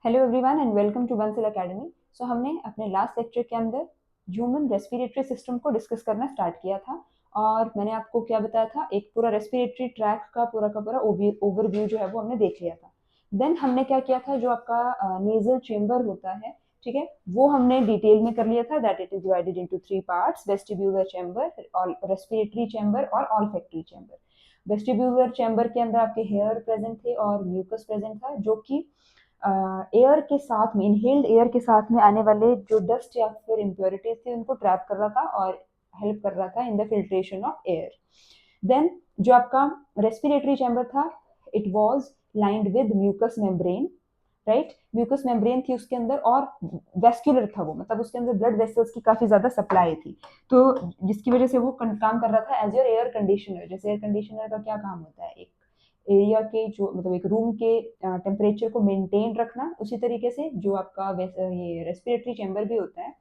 Hello everyone and welcome to Bansal academy. So हमने अपने last lecture के अंदर ह्यूमन रेस्पिरेटरी सिस्टम को डिस्कस करना स्टार्ट किया था और मैंने आपको क्या बताया था, एक पूरा रेस्पिरेटरी ट्रैक का पूरा ओवरव्यू जो है वो हमने देख लिया था। देन हमने क्या किया था, जो आपका नेजल चेम्बर होता है, ठीक है, वो हमने डिटेल में कर लिया था। That it is divided into three parts: vestibular chamber, respiratory chamber और ऑल्फैक्टरी चेम्बर। वेस्टिब्यूलर चेम्बर के अंदर आपके हेयर प्रेजेंट थे और म्यूकस प्रेजेंट था, जो कि एयर के साथ में, इनहेल्ड एयर के साथ में आने वाले जो डस्ट या फिर इम्प्योरिटीज थी उनको ट्रैप कर रहा था और हेल्प कर रहा था in the filtration of air. Then जो आपका रेस्पिरेटरी चैम्बर था, it was lined with mucus membrane, right. Mucus membrane थी उसके अंदर और वेस्क्यूलर था वो, मतलब उसके अंदर ब्लड वेसल्स की काफी ज्यादा सप्लाई थी, तो जिसकी वजह से वो काम कर रहा था एज योर एयर कंडीशनर। जैसे एयर कंडीशनर का क्या काम होता है, एक एरिया के जो मतलब एक रूम के टेम्परेचर को मेंटेन रखना, उसी तरीके से जो आपका ये रेस्पिरेटरी चैम्बर भी होता है,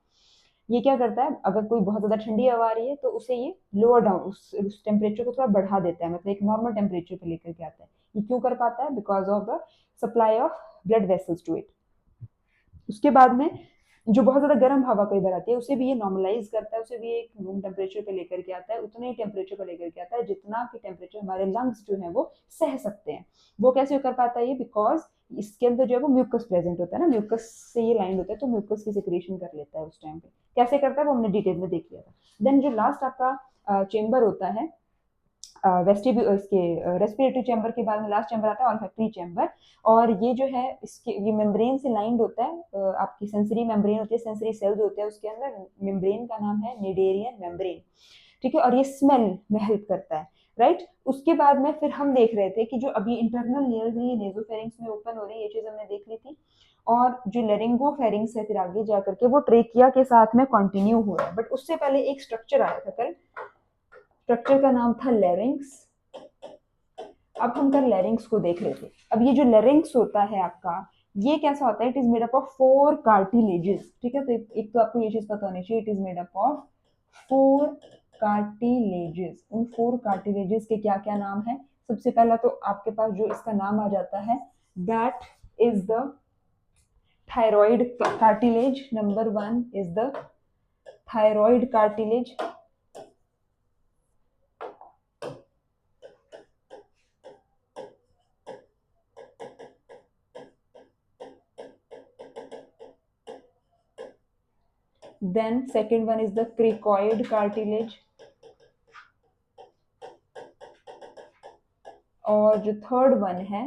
ये क्या करता है, अगर कोई बहुत ज्यादा ठंडी हवा आ रही है तो उसे ये लोअर डाउन, उस टेम्परेचर को थोड़ा बढ़ा देता है, मतलब एक नॉर्मल टेम्परेचर पे लेकर के आता है। ये क्यों कर पाता है? Because of the supply of blood vessels to it. उसके बाद में जो बहुत ज्यादा गर्म हवा कई बार आती है, उसे भी ये नॉर्मलाइज करता है, उसे भी एक रूम टेम्परेचर पे लेकर के आता है, उतने ही टेम्परेचर पे लेकर के आता है जितना कि टेम्परेचर हमारे लंग्स जो है वो सह सकते हैं। वो कैसे कर पाता है ये? बिकॉज इसके अंदर जो है वो म्यूकस प्रेजेंट होता है ना, म्यूकस से ये लाइन होता है, तो म्यूकस की सिक्रेशन कर लेता है उस टाइम पे। कैसे करता है वो हमने डिटेल में देख लिया था। देन जो लास्ट आपका चेम्बर होता है, वेस्टिब्यूल, इसके रेस्पिरेटरी चैम्बर के बाद में लास्ट चैम्बर आता है ऑल्फैक्टरी चैम्बर। और ये जो है इसके ये मेम्ब्रेन से लाइंड होता है, आपकी सेंसरी मेम्ब्रेन होती है, सेंसरी सेल्स होते हैं उसके अंदर। मेम्ब्रेन का नाम है निडेरियन मेम्ब्रेन, ठीक है, और ये स्मेल में हेल्प करता है, राइट। उसके बाद में फिर हम देख रहे थे कि जो अभी इंटरनल लेयर्स है ये नेजोफेरिंग्स में ओपन हो रही है, ये चीज हमने देख ली थी। और जो लेरिंगोफेरिंग्स है फिर आगे जा करके वो ट्रेकिया के साथ में कंटिन्यू हो रहा है। बट उससे पहले एक स्ट्रक्चर आया था, कल स्ट्रक्चर का नाम था लेरिंग्स। अब हम कर लेरिंग्स को देख रहे थे। अब ये जो लेरिंग्स होता है आपका, ये कैसा होता है? It is made up of four cartilages, ठीक है। तो एक तो आपको ये चीज पता होनी चाहिए, it is made up of four cartilages. उन फोर कार्टिलेजेस के क्या क्या नाम है? सबसे पहला तो आपके पास जो इसका नाम आ जाता है, that is the thyroid cartilage. Number one is the thyroid cartilage. Then second one is the cricoid cartilage, और जो थर्ड वन है,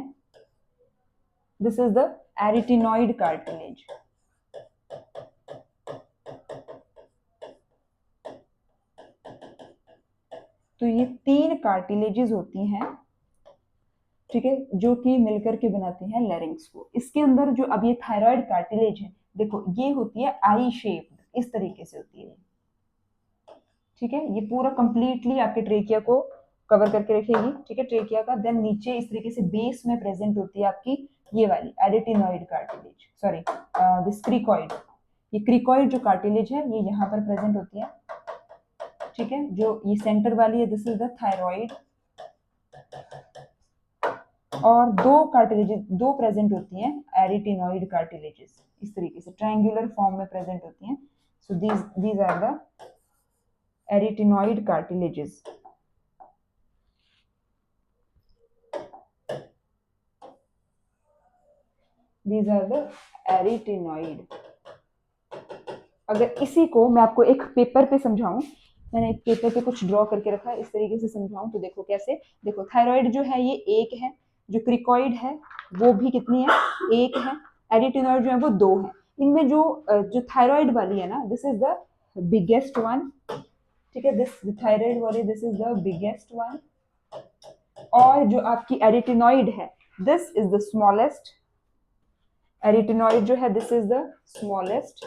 दिस इज द एरिटिनॉइड कार्टिलेज। तो ये तीन कार्टिलेजेस होती हैं, ठीक है, जो कि मिलकर के बनाती हैं लेरिंग्स को। इसके अंदर जो अब ये थायराइड कार्टिलेज है, देखो ये होती है आई शेप्ड, इस तरीके से होती है, ठीक है। ये पूरा कंप्लीटली आपके ट्रेकिया को कवर करके रखेगी, ठीक है, ट्रेकिया का। देन नीचे इस तरीके से बेस में प्रेजेंट होती है आपकी ये वाली एडिटिनॉइड कार्टिलेज, सॉरी दिस क्रिकॉइड। ये क्रिकॉइड जो कार्टिलेज है ये यहाँ पर प्रेजेंट होती है, ठीक है। जो ये सेंटर वाली है, दिस इज द थायराइड। और दो कार्टिलेजेस दो प्रेजेंट होती हैं, एरिटिनॉइड कार्टिलेजेस, इस तरीके से ट्रायंगुलर फॉर्म में प्रेजेंट होती हैं। So these are the arytenoid cartilages. These are the arytenoid. अगर इसी को मैं आपको एक पेपर पे समझाऊं, मैंने एक पेपर पे कुछ ड्रॉ करके रखा है, इस तरीके से समझाऊं तो देखो कैसे। देखो थायराइड जो है ये एक है, जो क्रिकॉइड है वो भी कितनी है? एक है। एरिटिनॉइड जो है वो दो है। इनमें जो थायराइड वाली है ना, this is the biggest one, ठीक है। दिस थायराइड वाली, this is the biggest one. और जो आपकी एरिटिनॉइड है, दिस इज द स्मॉलेस्ट। एरिटिनॉइड जो है दिस इज द स्मॉलेस्ट।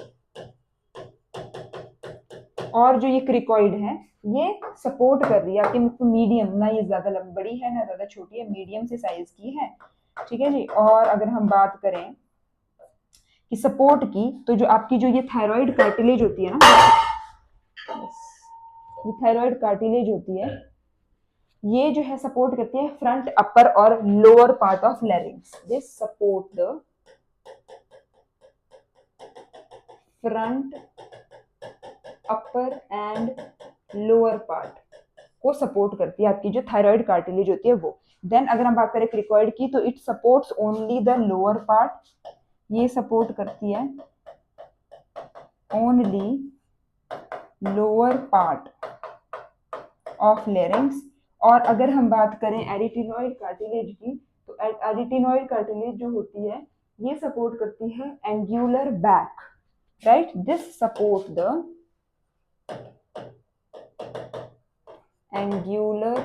और जो ये क्रिकॉइड है ये सपोर्ट कर रही है आपकी मीडियम, ना ये ज्यादा बड़ी है ना ज्यादा छोटी है, मीडियम से साइज की है, ठीक है जी। और अगर हम बात करें कि सपोर्ट की, तो जो आपकी जो ये थायराइड कार्टिलेज होती है ना, ये थायराइड कार्टिलेज होती है, ये जो है सपोर्ट करती है फ्रंट, अपर और lower part of लैरिंग्स। This support the front, upper and lower part को सपोर्ट करती है, आपकी जो थायराइड कार्टिलेज होती है वो। देन अगर हम बात करें क्रिकॉइड की, तो it supports only the lower part, ये सपोर्ट करती है only lower part of larynx. और अगर हम बात करें एरिटिनॉइड कार्टिलेज की, तो एरिटिनॉइड कार्टिलेज जो होती है ये सपोर्ट करती है angular back, right, this support the angular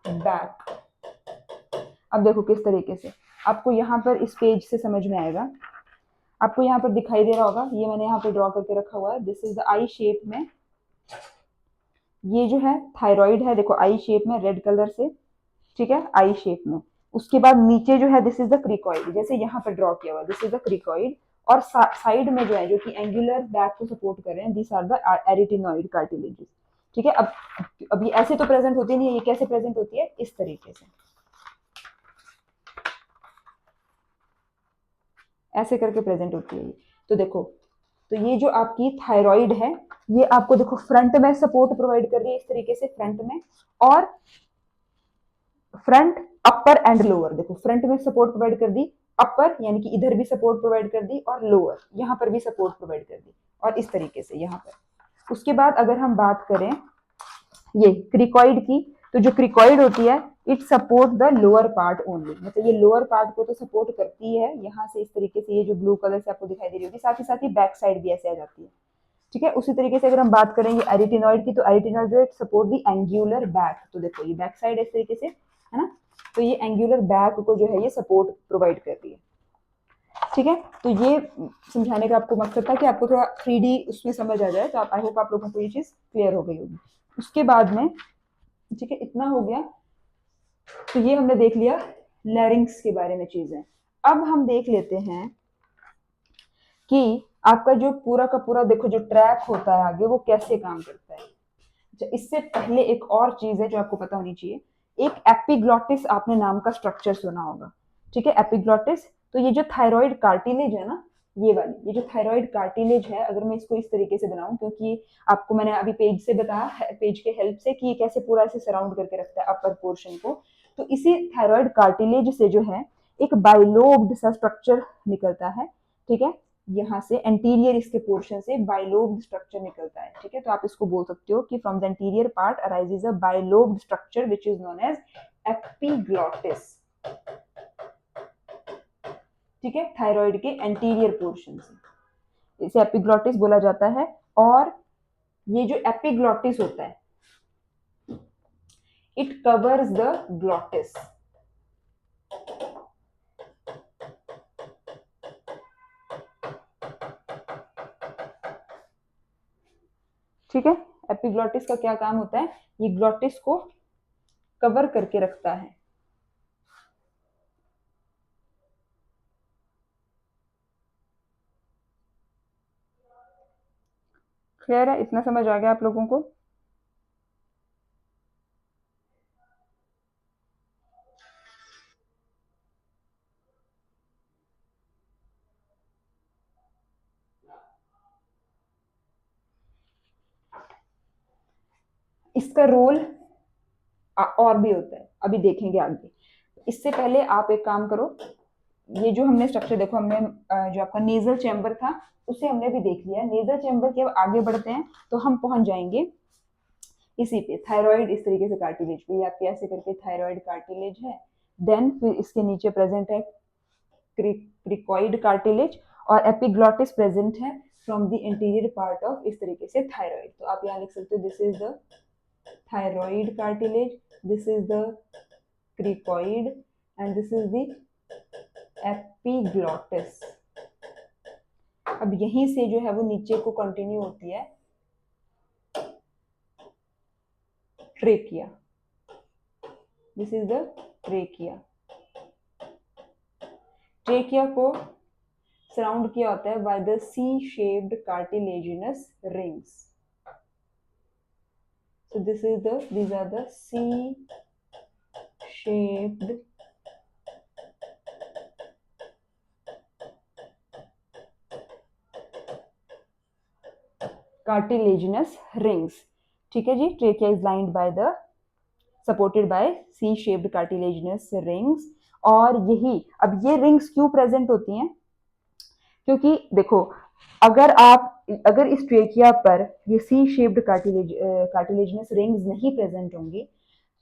back. अब देखो किस तरीके से आपको यहाँ पर इस पेज से समझ में आएगा। आपको यहाँ पर दिखाई दे रहा होगा, ये मैंने यहाँ पे ड्रॉ करके रखा हुआ है, this is the I shape में, ये जो है थायराइड है, देखो आई शेप में रेड कलर से, ठीक है, आई शेप में। उसके बाद नीचे जो है दिस इज द क्रिकॉइड, जैसे यहाँ पर ड्रॉ किया हुआ दिस इज द क्रिकॉइड, और साइड में जो है जो कि एंगुलर बैक को सपोर्ट कर रहे हैं, this are the arytenoid cartilages, ठीक है। अब ये ऐसे तो प्रेजेंट होती नहीं है, ये कैसे प्रेजेंट होती है, इस तरीके से, ऐसे करके प्रेजेंट होती है। तो देखो, तो ये जो आपकी थायराइड है, ये आपको देखो फ्रंट में सपोर्ट प्रोवाइड कर रही है इस तरीके से, फ्रंट में, और फ्रंट, अपर एंड लोअर, देखो फ्रंट में सपोर्ट प्रोवाइड कर दी, अपर यानी कि इधर भी सपोर्ट प्रोवाइड कर दी, और लोअर यहाँ पर भी सपोर्ट प्रोवाइड कर दी, और इस तरीके से यहाँ पर। उसके बाद अगर हम बात करें ये क्रिकॉइड की, तो जो क्रिकॉइड होती है it support the lower part only, मतलब ये लोअर पार्ट को तो सपोर्ट करती है यहाँ से, इस तरीके से, ये जो ब्लू कलर से आपको दिखाई दे रही होगी, साथ ही बैक साइड भी ऐसे आ जाती है, ठीक है। उसी तरीके से अगर हम बात करेंगे एरिटिनॉइड की, तो एरिटिनॉइड जो सपोर्ट दी एंगुलर बैक, तो देखो ये बैक साइड इस तरीके से है ना, तो ये एंगुलर बैक को जो है ये सपोर्ट प्रोवाइड कर रही है, ठीक है। तो ये समझाने का आपको मकसद था कि आपको थोड़ा 3D उसमें समझ आ जाए, तो आई होप आप लोगों को ये चीज क्लियर हो गई होगी। उसके बाद में, ठीक है, इतना हो गया, तो ये हमने देख लिया लैरिंग्स के बारे में चीजें। अब हम देख लेते हैं कि आपका जो पूरा का पूरा देखो जो ट्रैक होता है आगे, वो कैसे काम करता है। अच्छा, इससे पहले एक और चीज है जो आपको पता होनी चाहिए, एक एपिग्लॉटिस आपने नाम का स्ट्रक्चर सुना होगा, ठीक है, एपिग्लॉटिस। तो ये जो थायराइड कार्टिलेज है ना, ये वाली, ये जो थायराइड कार्टिलेज है, अगर मैं इसको इस तरीके से बनाऊं, क्योंकि आपको मैंने अभी पेज से बताया, पेज के हेल्प से, कि ये कैसे पूरा ऐसे सराउंड करके रखता है अपर पोर्शन को, तो इसी थायराइड कार्टिलेज से जो है एक बाइलोब्ड सा स्ट्रक्चर निकलता है, ठीक है। यहाँ से एंटीरियर इसके पोर्शन से बाइलोब्ड स्ट्रक्चर निकलता है, ठीक है। तो आप इसको बोल सकते हो कि from the anterior part arises a bilobed structure which is known as epiglottis, ठीक है, थायराइड के एंटीरियर पोर्शन से इसे एपिग्लॉटिस बोला जाता है। और ये जो एपिग्लॉटिस होता है इट कवर्स द ग्लॉटिस, ठीक है। एपिग्लॉटिस का क्या काम होता है, ये ग्लॉटिस को कवर करके रखता है। क्लियर है, इतना समझ आ गया आप लोगों को। इसका रोल और भी होता है, अभी देखेंगे आगे। इससे पहले आप एक काम करो, ये जो हमने स्ट्रक्चर देखो, हमने जो आपका नेजल चैम्बर था उसे हमने भी देख लिया। नेजल चैम्बर के अब आगे बढ़ते हैं तो हम पहुंच जाएंगे इसी पे, थायराइड इस तरीके से कार्टिलेज पे, आपके ऐसे करके थायराइड कार्टिलेज है। देन फिर इसके नीचे प्रेजेंट है क्रिकॉइड कार्टिलेज, और एपिग्लॉटिस प्रेजेंट है from the interior part of, इस तरीके से, थायराइड। तो आप यहाँ लिख सकते हो this is the thyroid cartilage, this is the cricoid, and this is the epiglottis। अब यहीं से जो है वो नीचे को कंटिन्यू होती है trachea, this is the trachea. Trachea को सराउंड किया होता है by the C shaped cartilaginous rings. So these are the C shaped cartilaginous rings. ठीक है जी, trachea is lined by the supported by C shaped cartilaginous rings. और यही, अब ये रिंग्स क्यों प्रेजेंट होती हैं, क्योंकि देखो अगर इस ट्रेकिया पर ये सी शेप्ड कार्टिलेजिनस रिंग्स नहीं प्रेजेंट होंगी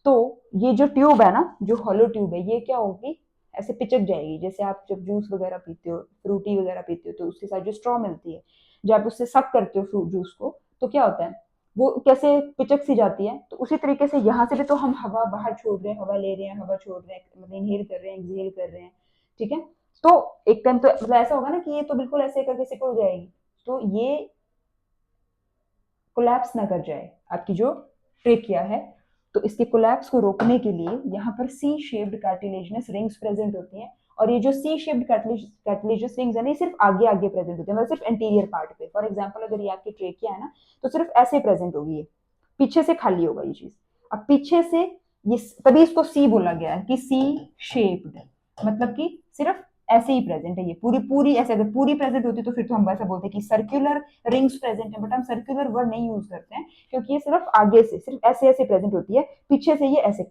तो ये जो ट्यूब है ना, जो हॉलो ट्यूब है, ये क्या होगी, ऐसे पिचक जाएगी। जैसे आप जब जूस वगैरह पीते हो, फ्रूटी वगैरह पीते हो, तो उसके साथ जो स्ट्रॉ मिलती है, जब आप उससे सक करते हो फ्रूट जूस को, तो क्या होता है, वो कैसे पिचक सी जाती है। तो उसी तरीके से यहाँ से भी तो हम हवा बाहर छोड़ रहे हैं, हवा ले रहे हैं, हवा छोड़ रहे हैं, मतलब इनहेल कर रहे हैं, एक्सहेल कर रहे हैं। ठीक है, तो एक टाइम तो मतलब ऐसा होगा ना कि ये तो बिल्कुल ऐसे करके सिकुड़ जाएगी, तो ये कोलैप्स ना कर जाए आपकी जो ट्रेकिया है। तो इसके कोलैप्स को रोकने के लिए यहाँ पर C shaped cartilaginous rings present होती हैं। और ये जो सी शेप्ड कार्टिलेजिनस रिंग्स है ना, ये सिर्फ आगे आगे प्रेजेंट होती है, मतलब सिर्फ एंटीरियर पार्ट पे। फॉर एग्जांपल अगर ये आपकी ट्रेकिया है ना, तो सिर्फ ऐसे प्रेजेंट होगी, ये पीछे से खाली होगा ये चीज। अब पीछे से ये, तभी इसको सी बोला गया है कि सी शेप्ड, मतलब कि सिर्फ ऐसे ही प्रेजेंट है ये, पूरी पूरी ऐसे। अगर पूरी प्रेजेंट होती तो फिर तो हम वैसा बोलते हैं कि सर्कुलर रिंग्स प्रेजेंट है, बट हम सर्कुलर वर्ड नहीं यूज करते हैं, क्योंकि ये सिर्फ आगे से सिर्फ ऐसे ऐसे प्रेजेंट होती है, पीछे से ये ऐसे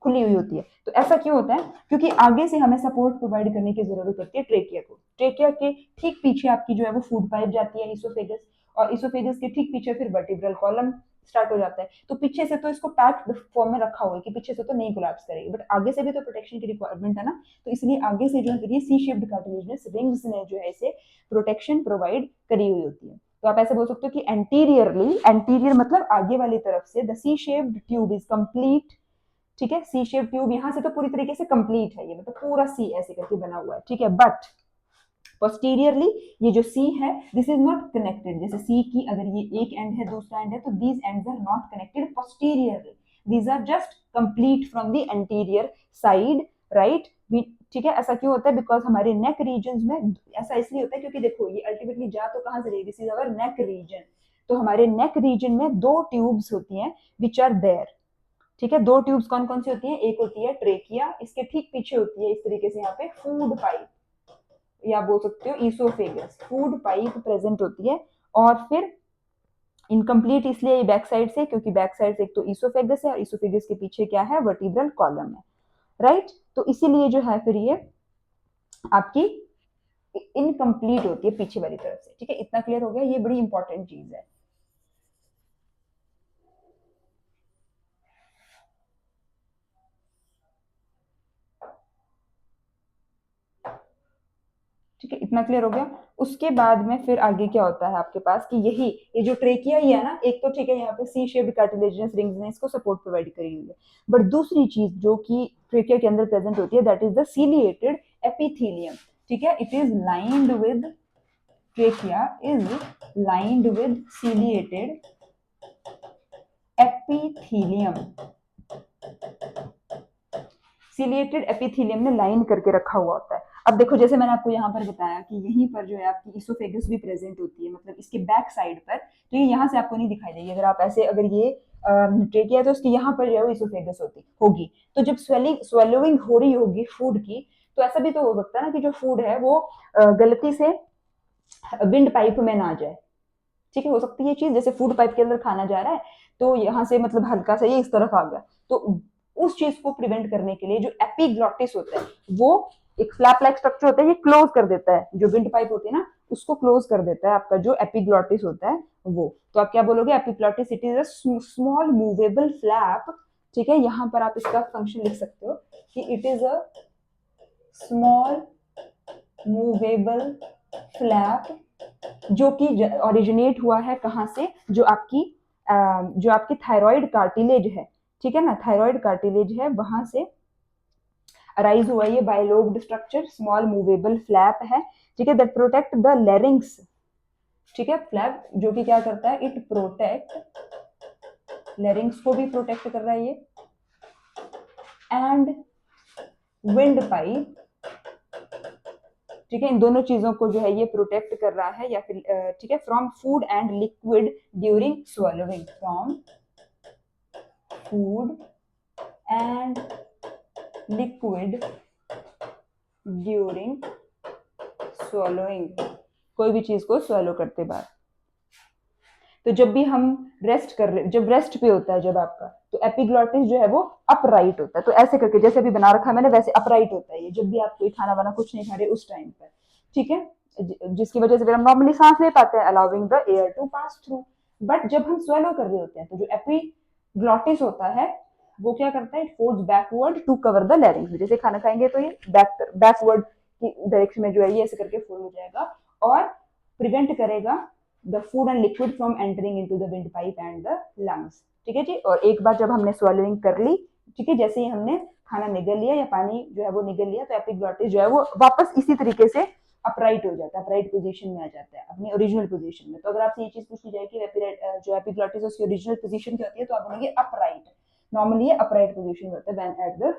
खुली हुई होती है। तो ऐसा क्यों होता है, क्योंकि आगे से हमें सपोर्ट प्रोवाइड करने की जरूरत पड़ती है ट्रेकिया को। ट्रेकिया के ठीक पीछे आपकी जो है वो फूड पाइप जाती है, इसोफेगस, और इसोफेगस के ठीक पीछे फिर वर्टिब्रल कॉलम स्टार्ट हो जाता है। तो पीछे से तो इसको पैक्ड फॉर्म में रखा हुआ है कि पीछे से तो नहीं कोलैप्स करेगी, बट आगे से भी तो प्रोटेक्शन की रिक्वायरमेंट है ना। तो इसलिए आगे से जो है ये सी शेप्ड कार्टिलेजिनस रिंग्स ने जो है इसे प्रोटेक्शन प्रोवाइड करी हुई होती है। तो आप ऐसे बोल सकते हो कि एंटीरियरली, एंटीरियर मतलब आगे वाली तरफ से, the C shaped tube is complete. ठीक है, सी शेप ट्यूब यहां से तो पूरी तरीके से कंप्लीट है, ये मतलब पूरा सी ऐसे करके बना हुआ है। ठीक है, बट पोस्टीरियरली ये जो सी है, दिस इज नॉट कनेक्टेड। जैसे सी की अगर ये एक एंड है, दूसरा एंड है, तो these ends are not connected posteriorly, these are just complete from the anterior side, right. ठीक है, ऐसा क्यों होता है, बिकॉज हमारे नेक रीजन में ऐसा इसलिए होता है क्योंकि देखो ये अल्टीमेटली जा तो कहां से रही, this is our neck region. तो हमारे नेक रीजन में दो ट्यूब्स होती हैं विच आर देयर। ठीक है, दो ट्यूब्स कौन कौन सी होती हैं, एक होती है ट्रेकिया, इसके ठीक पीछे होती है इस तरीके से यहाँ पे फूड पाइप, या बोल सकते हो ईसोफेगस, फूड पाइप प्रेजेंट होती है। और फिर इनकम्प्लीट इसलिए बैक साइड से, क्योंकि बैक साइड से एक तो ईसोफेगस है, और ईसोफेगस के पीछे क्या है, वर्टिब्रल कॉलम है, राइट। तो इसीलिए जो है फिर ये आपकी इनकम्प्लीट होती है पीछे वाली तरफ से। ठीक है, इतना क्लियर हो गया, ये बड़ी इंपॉर्टेंट चीज है। ठीक है, इतना क्लियर हो गया। उसके बाद में फिर आगे क्या होता है आपके पास कि यही, ये जो ट्रेकिया ही है ना, एक तो ठीक है यहाँ पे सी शेप्ड कार्टिलेजिनस रिंग्स ने इसको सपोर्ट प्रोवाइड करी हुई है, बट दूसरी चीज जो कि ट्रेकिया के अंदर प्रेजेंट होती है, that is the ciliated epithelium. ठीक है, it is lined with, trachea is lined with ciliated epithelium. Ciliated epithelium में लाइन करके रखा हुआ होता है। अब देखो जैसे मैंने आपको यहाँ पर बताया कि यहीं पर जो है आपकी इसोफेगस भी प्रेजेंट होती है, मतलब इसके बैक साइड पर, तो ये यहाँ से आपको नहीं दिखाई देगी। अगर आप ऐसे, अगर ये ट्रेकिया है तो उसके यहाँ पर जो है इसोफेगस होगी। तो जब स्वेलोइंग हो रही होगी फूड की, तो ऐसा भी तो हो सकता है ना कि जो फूड है वो गलती से विंड पाइप में ना जाए। ठीक है, हो सकती है ये चीज, जैसे फूड पाइप के अंदर खाना जा रहा है, तो यहाँ से मतलब हल्का सा ये इस तरफ आ गया, तो उस चीज को प्रिवेंट करने के लिए जो एपिग्लॉटिस होता है, वो एक फ्लैप लाइक स्ट्रक्चर होता है, ये क्लोज कर देता है, जो विंड पाइप होती है ना उसको क्लोज कर देता है आपका जो एपिग्लॉटिस होता है वो। तो आप क्या बोलोगे, epiglottis it is a small movable flap. ठीक है, यहाँ पर आप इसका फंक्शन लिख सकते हो कि it is a small movable flap, जो कि ओरिजिनेट हुआ है कहाँ से, जो आपकी थायराइड कार्टिलेज है। ठीक है ना, थायराइड कार्टिलेज है, वहां से अराइज हुआ ये bilobed structure, small movable flap है। ठीक है, दैट प्रोटेक्ट द लैरिंग्स। ठीक है, फ्लैप जो कि क्या करता है, इट प्रोटेक्ट लैरिंग्स को भी प्रोटेक्ट कर रहा है ये, एंड विंड पाइप। ठीक है, इन दोनों चीजों को जो है ये प्रोटेक्ट कर रहा है, या फिर ठीक है, from food and liquid during swallowing, from food and liquid during swallowing, कोई भी चीज को swallow करते बाद। तो जब भी हम रेस्ट कर रहे, जब रेस्ट पे होता है जब आपका, तो एपिग्लॉटिस जो है वो अपराइट होता है। तो ऐसे करके जैसे अभी बना रखा है मैंने वैसे अपराइट होता है ये, जब भी आप कोई खाना वाना कुछ नहीं खा रहे उस टाइम पर, ठीक है, जिसकी वजह से फिर हम नॉर्मली सांस ले पाते हैं, allowing the air to pass through. But जब हम स्वेलो कर रहे होते हैं तो जो एपिग्लॉटिस होता है वो क्या करता है, it folds backward to cover the larynx. जैसे खाना खाएंगे तो ये बैकवर्ड की डायरेक्शन में जो है ये ऐसे करके फोल्ड हो जाएगा और प्रिवेंट करेगा the food and liquid from entering into the wind pipe and the lungs. ठीक है जी। और एक बार जब हमने स्वॉलोइंग कर ली, ठीक है, जैसे ही हमने खाना निगल लिया या पानी जो है वो निगल लिया, तो एपिग्लॉटिस जो है वो वापस इसी तरीके से अपराइट हो जाता है, अपराइट पोजीशन में आ जाता है अपनी ओरिजिनल पोजीशन में। तो अगर आपसे ये चीज पूछी जाए कि जो एपिग्लॉटिस उसकी ओरिजिनल पोजीशन क्या होती है, तो आप बोलेंगे अपराइट। नॉर्मली ये अपराइट पोजीशन में होता है व्हेन एट द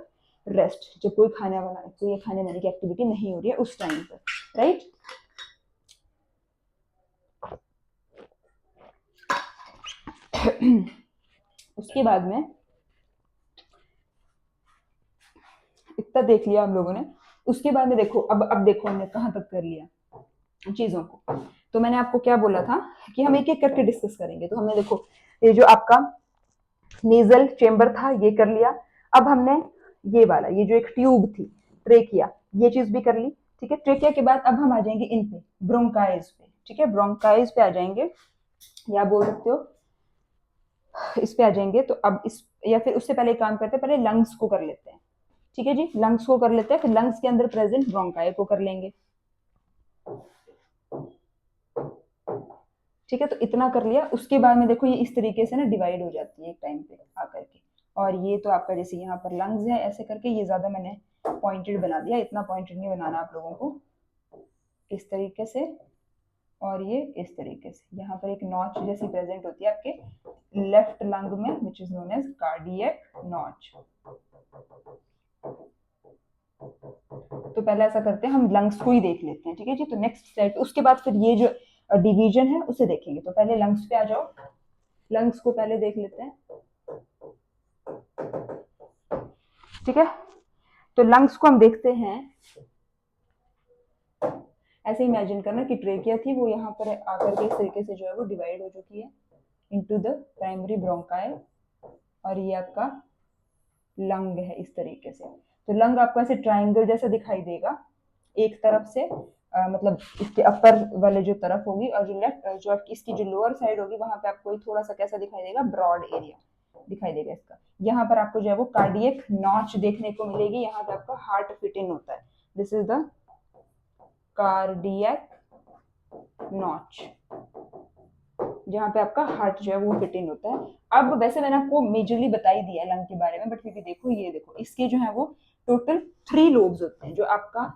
रेस्ट, जब कोई खाने वाला कोई खाने वाने की एक्टिविटी नहीं हो रही है उस टाइम पर, राइट। उसके बाद में इतना देख लिया हम लोगों ने, उसके बाद में देखो अब देखो हमने कहाँ तक कर लिया चीजों को। तो मैंने आपको क्या बोला था कि हम एक एक करके डिस्कस करेंगे। तो हमने देखो ये जो आपका नेजल चेम्बर था ये कर लिया। अब हमने ये वाला, ये जो एक ट्यूब थी ट्रेकिया, ये चीज भी कर ली। ठीक है, ट्रेकिया के बाद अब हम आ जाएंगे इन पे, ब्रोंकाइज पे। ठीक है, ब्रोंकाइज पे आ जाएंगे, या बोल सकते हो इस पे आ जाएंगे। तो अब इस, या फिर उससे पहले काम करते हैं, पहले लंग्स को कर लेते हैं। ठीक है जी, लंग्स को कर लेते हैं, फिर लंग्स के अंदर प्रेजेंट ब्रोंकाई को कर लेंगे। ठीक है, तो इतना कर लिया। उसके बाद में देखो ये इस तरीके से ना डिवाइड हो जाती है एक टाइम पे आकर के, और ये तो आपका जैसे यहाँ पर लंग्स है ऐसे करके, ये ज्यादा मैंने पॉइंटेड बना दिया, इतना पॉइंटेड नहीं बनाना आप लोगों को, इस तरीके से। और ये इस तरीके से यहाँ पर एक नॉच जैसी प्रेजेंट होती है आपके लेफ्ट लंग में, which is known as cardiac notch. तो पहले ऐसा करते हैं, हम लंग्स को ही देख लेते हैं। ठीक है जी, तो नेक्स्ट स्लाइड पे उसके बाद फिर ये जो डिवीजन है उसे देखेंगे। तो पहले लंग्स पे आ जाओ, लंग्स को पहले देख लेते हैं। ठीक है, तो लंग्स को हम देखते हैं, ऐसे इमेजिन करना कि ट्रेकिया थी वो यहाँ पर आकर के इस तरीके से जो है वो डिवाइड हो चुकी है इनटू द प्राइमरी ब्रोंकाई, और ये आपका लंग है इस तरीके से। तो लंग आपको ऐसे ट्राइंगल जैसा दिखाई देगा, एक तरफ से मतलब इसके अपर वाले जो तरफ होगी, और जो लेफ्ट जो इसकी जो लोअर साइड होगी वहां पे आपको थोड़ा सा कैसा दिखाई देगा, ब्रॉड एरिया दिखाई देगा इसका। यहाँ पर आपको जो है वो कार्डियक नॉच देखने को मिलेगी, यहाँ पे आपका हार्ट फिट इन होता है। This is the cardiac notch, जहाँ पे आपका हार्ट जो है वो फिट इन होता है। अब वैसे मैंने आपको मेजरली बता ही दिया लंग के बारे में, बट फिर भी देखो, ये देखो इसके जो है वो टोटल 3 लोब्स होते हैं। जो आपका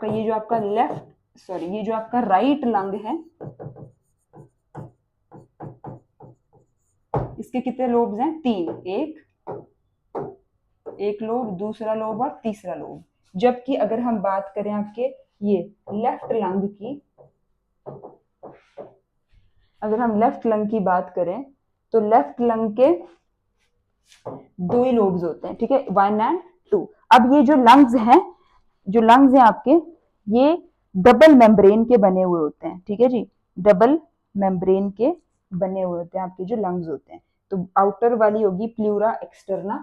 ये जो आपका लेफ्ट सॉरी ये जो आपका राइट लंग है, इसके कितने लोब्स हैं, 3, एक लोब, दूसरा लोब और तीसरा लोब। जबकि अगर हम बात करें आपके ये लेफ्ट लंग की, अगर हम लेफ्ट लंग की बात करें तो लेफ्ट लंग के 2 ही लोब्स होते हैं। ठीक है, 1 एंड 2। अब ये जो लंग्स हैं आपके, ये डबल मेम्ब्रेन के बने हुए होते हैं। ठीक है जी, डबल मेम्ब्रेन के बने हुए होते हैं आपके जो लंग्स होते हैं। तो आउटर वाली होगी pleura externa,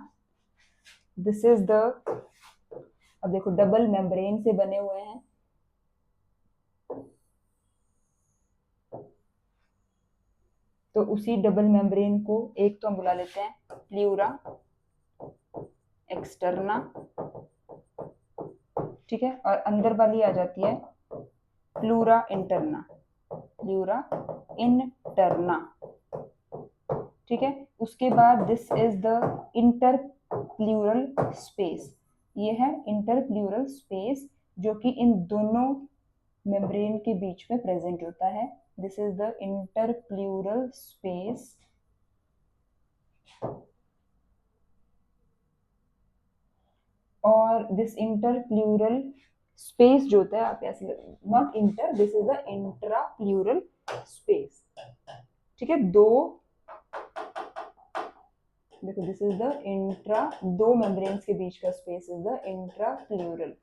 this is the, अब देखो डबल मेम्ब्रेन से बने हुए हैं। तो उसी डबल मेम्ब्रेन को एक तो हम बुला लेते हैं प्लूरा एक्सटर्ना। ठीक है, और अंदर वाली आ जाती है प्लूरा इंटरना, प्लूरा इंटरना। ठीक है, उसके बाद this is the inter plural space, ये है इंटर प्लूरल स्पेस जो कि इन दोनों मेम्ब्रेन के बीच में प्रेजेंट होता है। This is the inter plural space. और दिस इंटर प्लूरल स्पेस जो होता है, आप ऐसे, not inter, this is the intra plural space. ठीक है, देखो this is the intra, 2 membranes के बीच का space is the intra plural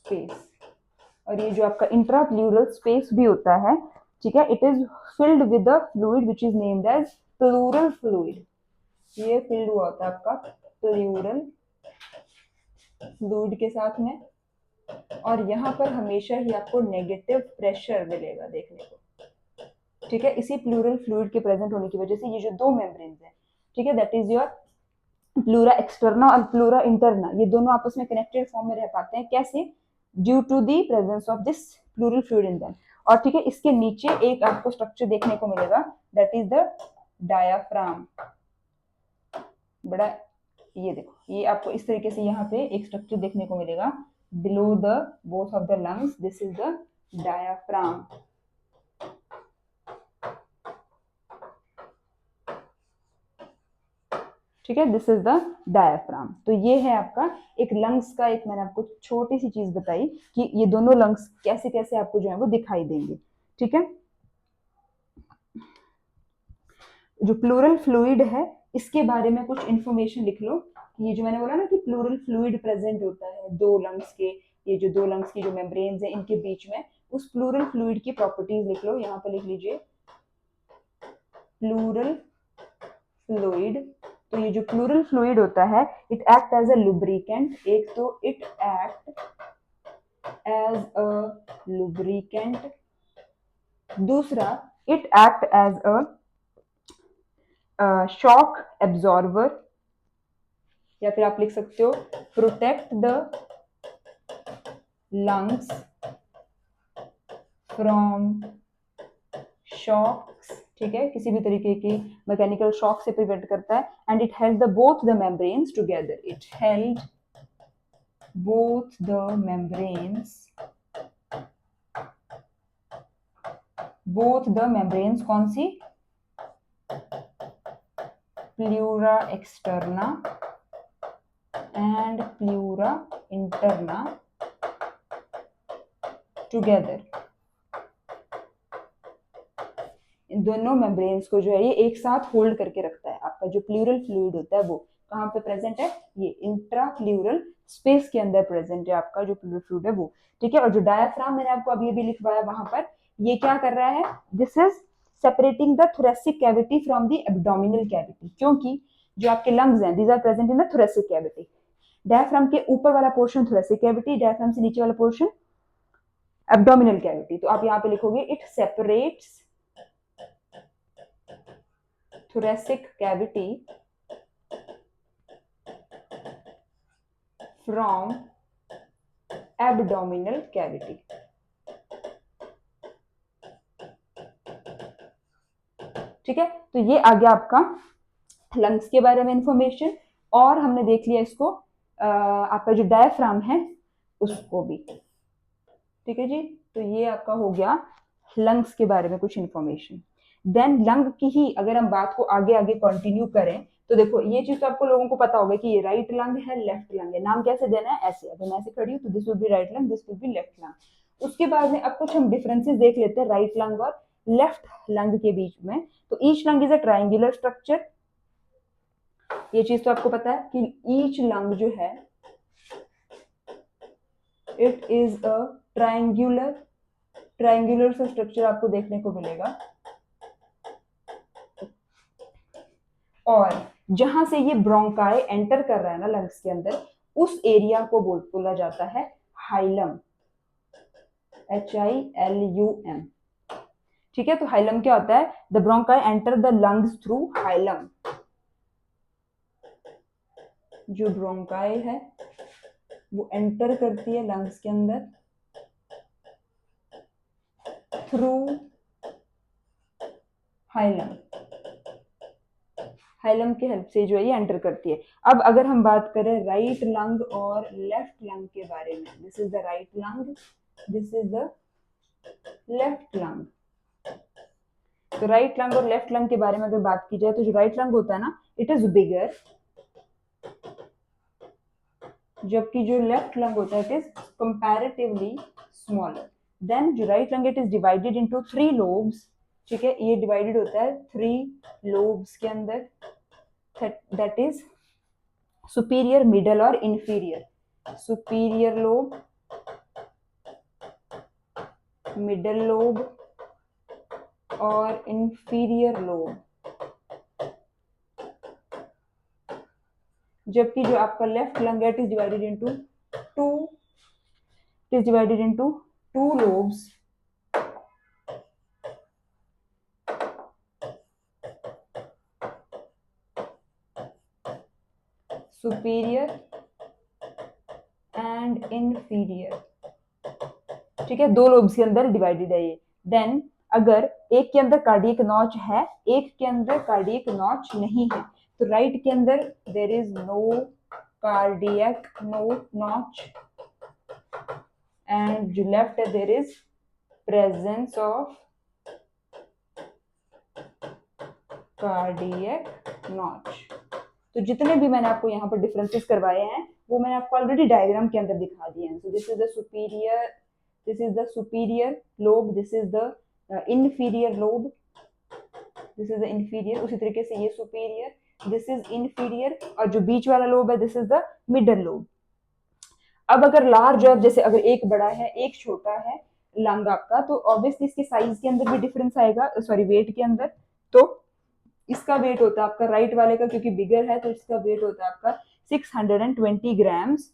space, और ये जो आपका इंट्रा प्लूरल स्पेस भी होता है, ठीक है, it is filled with the fluid which is named as pleural fluid. ये फिल्ड हुआ होता है आपका प्लूरल फ्लूइड के साथ में, और यहाँ पर हमेशा ही आपको नेगेटिव प्रेशर मिलेगा देखने को, ठीक है, इसी प्लूरल फ्लूइड के प्रेजेंट होने की वजह से ये जो दो मेम्ब्रेन्स हैं, ठीक है, that is your pleura externa और प्लूरा इंटरना, ये दोनों आपस में कनेक्टेड फॉर्म में रह पाते हैं, कैसे, due to the presence of this pleural fluid in them. और ठीक है, इसके नीचे एक आपको स्ट्रक्चर देखने को मिलेगा, दैट इज द डायाफ्राम। बड़ा, ये देखो, ये आपको इस तरीके से यहाँ पे एक स्ट्रक्चर देखने को मिलेगा, below the both of the lungs, this is the diaphragm. ठीक है, दिस इज द डायाफ्राम। तो ये है आपका एक लंग्स का, एक मैंने आपको छोटी सी चीज बताई कि ये दोनों लंग्स कैसे कैसे आपको जो है वो दिखाई देंगे, ठीक है। जो प्लूरल फ्लूइड है इसके बारे में कुछ इंफॉर्मेशन लिख लो। ये जो मैंने बोला ना कि प्लूरल फ्लूइड प्रेजेंट होता है दो लंग्स के, ये जो दो लंग्स की जो मेम्ब्रेन्स है इनके बीच में, उस प्लूरल फ्लूइड की प्रॉपर्टीज लिख लो। यहाँ पे लिख लीजिए प्लूरल फ्लूइड। तो ये जो प्लूरल फ्लूइड होता है, it act as a lubricant, एक तो it act as a lubricant, दूसरा it act as a shock absorber, या फिर आप लिख सकते हो protect the lungs from shocks, ठीक है, किसी भी तरीके की मैकेनिकल शॉक से प्रिवेंट करता है। And it held the both the membranes together, it held both the membranes, both the membranes कौन सी, pleura externa and pleura interna together. इन दोनों मेम्ब्रेन्स को जो है ये एक साथ होल्ड करके रखता है। आपका जो प्लूरल फ्लूइड होता है वो कहाँ पे प्रेजेंट है, ये इंट्रा प्लूरल स्पेस के अंदर प्रेजेंट है आपका जो प्लूरल फ्लूइड है वो, ठीक है। और जो डायाफ्राम मैंने आपको अभी अभी लिखवाया वहां पर, ये क्या कर रहा है, this is separating the thoracic cavity from the abdominal cavity, क्योंकि जो आपके लंग्स हैं these are present in the thoracic cavity. Diaphragm के ऊपर वाला पोर्शन थोरेसिक कैविटी, डायफ्राम से नीचे वाला पोर्शन एब्डोमिनल कैविटी। तो आप यहाँ पे लिखोगे it separates thoracic cavity from abdominal cavity, ठीक है। तो ये आ गया आपका लंग्स के बारे में इंफॉर्मेशन, और हमने देख लिया इसको आपका जो डायफ्राम है उसको भी, ठीक है जी। तो ये आपका हो गया लंग्स के बारे में कुछ इंफॉर्मेशन। देन लंग की ही अगर हम बात को आगे आगे कंटिन्यू करें तो देखो ये चीज तो आपको लोगों को पता होगा कि ये राइट लंग है, लेफ्ट लंग है। नाम कैसे देना है, ऐसे, अगर मैं ऐसे खड़ी हूँ तो this will be right lung, this will be left lung. उसके बाद में अब कुछ हम डिफरेंसेस देख लेते हैं राइट लंग और लेफ्ट लंग के बीच में। तो each lung is a triangular structure, ये चीज तो आपको पता है कि ईच लंग जो है इट इज अ ट्राइंगुलर सा स्ट्रक्चर आपको देखने को मिलेगा। और जहां से ये ब्रोंकाई एंटर कर रहा है ना लंग्स के अंदर, उस एरिया को बोला जाता है हाइलम, HILUM, ठीक है। तो हाइलम क्या होता है, the bronchi enter the lungs through hilum. जो ब्रोंकाई है वो एंटर करती है लंग्स के अंदर थ्रू हाइलम, हाइलम की हेल्प से जो है ये एंटर करती है। अब अगर हम बात करें राइट लंग और लेफ्ट लंग के बारे में, this is the right lung, this is the left lung. तो राइट लंग और लेफ्ट लंग के बारे में अगर बात की जाए तो जो राइट लंग होता है ना, इट इज बिगर, जबकि जो लेफ्ट लंग होता है it is comparatively smaller. Then जो right lung it is divided into 3 lobes, ठीक है, ये डिवाइडेड होता है 3 लोब्स के अंदर, दैट इज सुपीरियर, मिडल और inferior. Superior lobe, middle lobe और इंफीरियर लोब, जबकि जो आपका लेफ्ट लंग है it is divided into two lobes, superior and inferior. ठीक है, दो लोब्स के अंदर डिवाइडेड है ये। देन अगर एक के अंदर कार्डियक नॉच है, एक के अंदर कार्डियक नॉच नहीं है, तो राइट के अंदर there is no cardiac notch and जो लेफ्ट है there is presence of cardiac notch. तो जितने भी मैंने आपको यहाँ पर डिफरेंसेस करवाए हैं वो मैंने आपको ऑलरेडी डायग्राम के अंदर दिखा दिए हैं। So this is the superior, this is the superior lobe, this is the inferior lobe, this is the inferior. उसी तरीके से ये सुपीरियर, दिस इज इंफीरियर, और जो बीच वाला लोब है this is the middle lobe. अब अगर लार्ज और जैसे अगर एक बड़ा है एक छोटा है लंग आपका, तो ऑब्वियसली इसके साइज के अंदर भी डिफरेंस आएगा, सॉरी वेट के अंदर। तो इसका वेट होता है आपका राइट वाले का, क्योंकि बिगर है तो इसका वेट होता है आपका 620 ग्राम्स,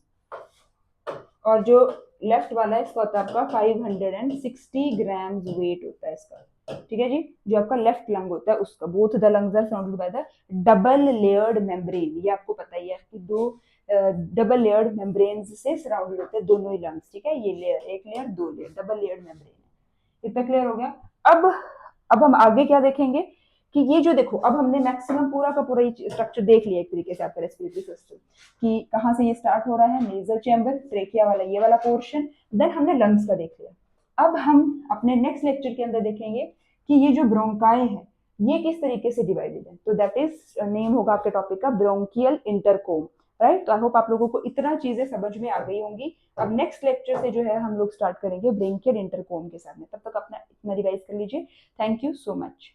और जो लेफ्ट वाला है इसका होता है आपका 560 ग्राम्स वेट होता है इसका। ठीक है जी, जो आपका लेफ्ट लंग होता है उसका। Both the lungs are surrounded by the double layered membrane, ये आपको पता ही है कि दो डबल लेयर्ड मेम्ब्रेन से सराउंडेड होते हैं दोनों ही लंग्स। ठीक है, ये लेयर, एक लेयर, दो लेयर, डबल लेयर्ड मेम्ब्रेन है। इतना क्लियर हो गया। अब हम आगे क्या देखेंगे कि ये जो देखो, अब हमने मैक्सिमम पूरा का पूरा ये स्ट्रक्चर देख लिया एक तरीके से आपका रेस्पिरेटरी सिस्टम, कि कहाँ से ये स्टार्ट हो रहा है, नेजल चैम्बर, ट्रेकिया वाला ये वाला पोर्शन, देन हमने लंग्स का देख लिया। अब हम अपने नेक्स्ट लेक्चर के अंदर देखेंगे कि ये जो ब्रोंकाई है ये किस तरीके से डिवाइडेड है। तो दैट इज नेम होगा आपके टॉपिक का ब्रोंकियल इंटरकोम, राइट। तो आई होप आप लोगों को इतना चीजें समझ में आ गई होंगी। अब नेक्स्ट लेक्चर से जो है हम लोग स्टार्ट करेंगे ब्रोंकियल इंटरकोम के साथ में। तब तक अपना इतना रिवाइज कर लीजिए। Thank you so much.